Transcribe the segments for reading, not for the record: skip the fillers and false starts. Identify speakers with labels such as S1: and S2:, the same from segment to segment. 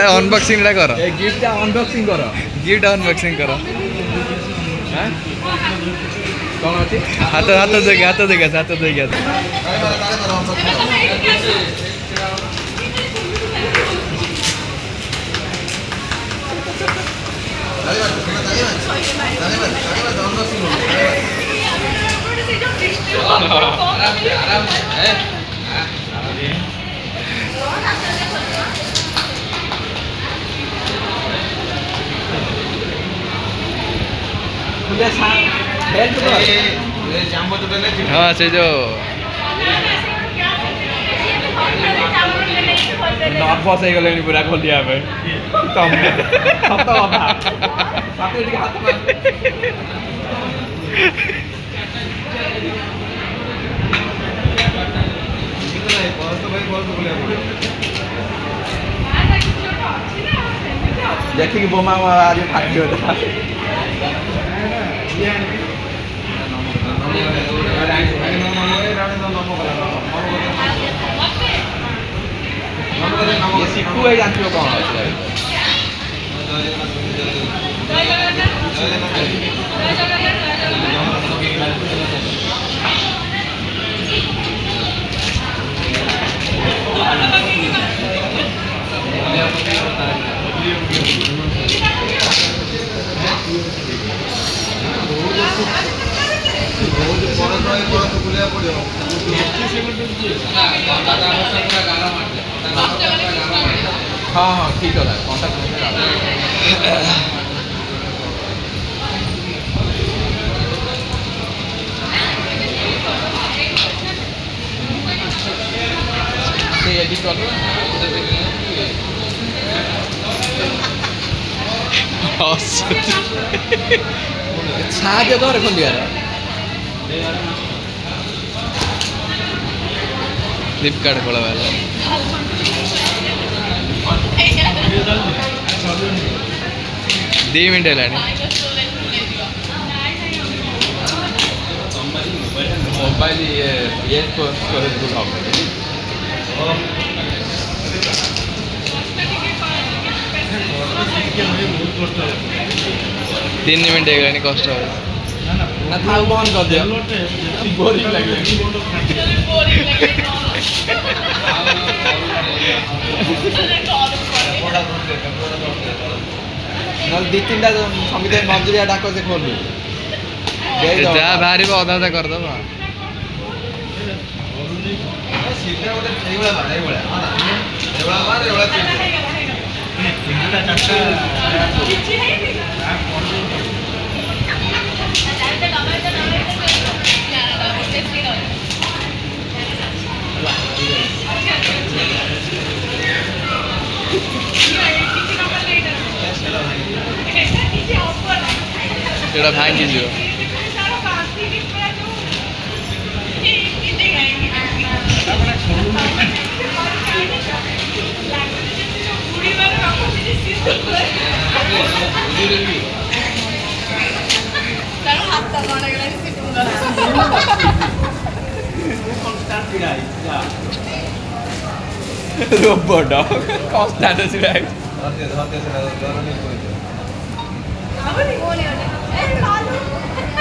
S1: unboxing कर
S2: gift unboxing कर
S1: gift unboxing कर
S2: कौन अच्छी
S1: हाथ हाथ देखे हाथ देखे हाथ देखे हाँ से जो
S2: नर्भस हो गले पूरा खोलिया तम सत देखिए बोमा आज फाटी ये सिक्कू है जानती हो कौन हाँ हाँ ठीक है साहाଯ୍य कर खोलिया
S1: फ्लिपकार्ट खोला वाला 2 मिनट है
S2: मोबाइल ये
S1: तीन मिनट है कष्ट
S2: ना था बंद कर दिया बोरिंग लगे दी तीन समिति मंजूरिया डाक से खोल
S1: जहाँ बाहर अधा अधा करदेव এটা ভাঙি দিও
S2: robot dog constant is right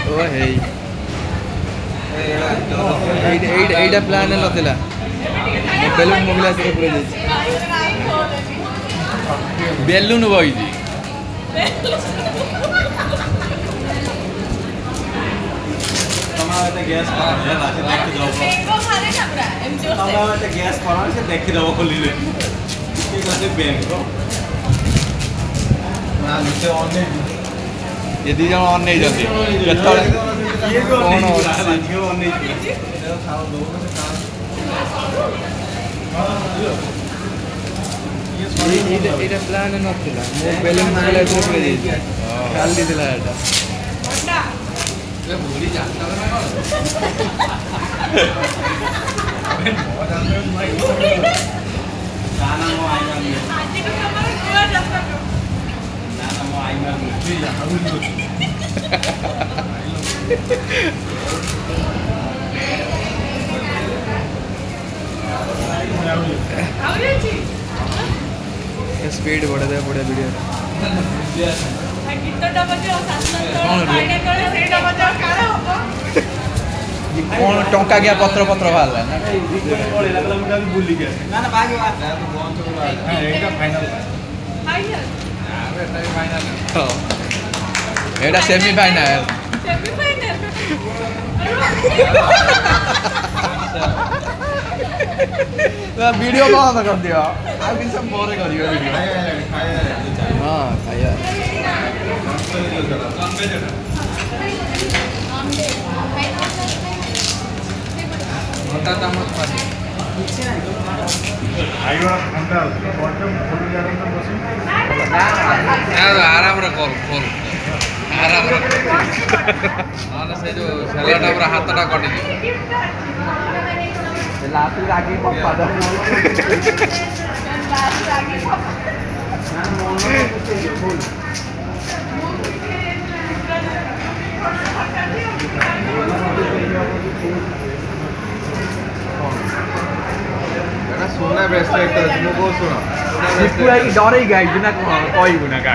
S1: O hey Etah plan नथिला balloon मोबिला से पूरे जाई
S2: बेलून बई जी तमाते गैस पर है रात देख जाओ बेंगो खाने छपरा एमजो से तमाते गैस पर से देख दबो खोलिले की कहते बेंगो ना नीचे ऑन नहीं
S1: ये दी जण ऑन नहीं जाती केतळे
S2: ये
S1: कौन
S2: ऑन
S1: ऑन
S2: नहीं ऑन नहीं खाओ दो
S1: एटा प्लान नथिला मो बेलून मोबिला से पूरे जाई खाली दिला एटा
S2: भूली जाता ना गाना मो आइमा आज को हमारा गोवा जाता गाना मो आइमा मुझे यार
S1: स्पीड बढ़े दे बढ़िया वीडियो कौन टंका गया पत्र पत्र बाहर एटा सेमी फाइनल वीडियो बंद कर दियो आ किन सब बोरे करियो वीडियो हां खाया घंटा दामत पानी आराम रे कॉल कॉल आराम रे माने से जो सेलाटा पूरा हाथटा कटि लाठी आगे पप्पा दा लाठी आगे सोना ब्रेसलेट तो तुम को सुनो पूरा की डर ही गई बिना कोई गुना का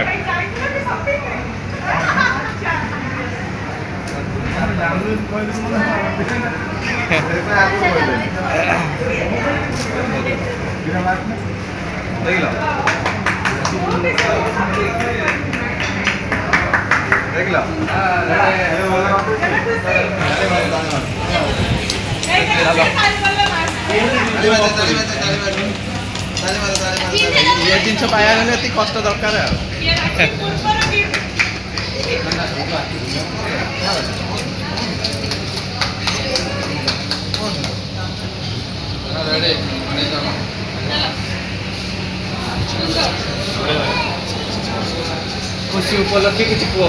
S1: देख लो ये जिन पाया कष्ट दरकार खुशी उपलब्धि किसी को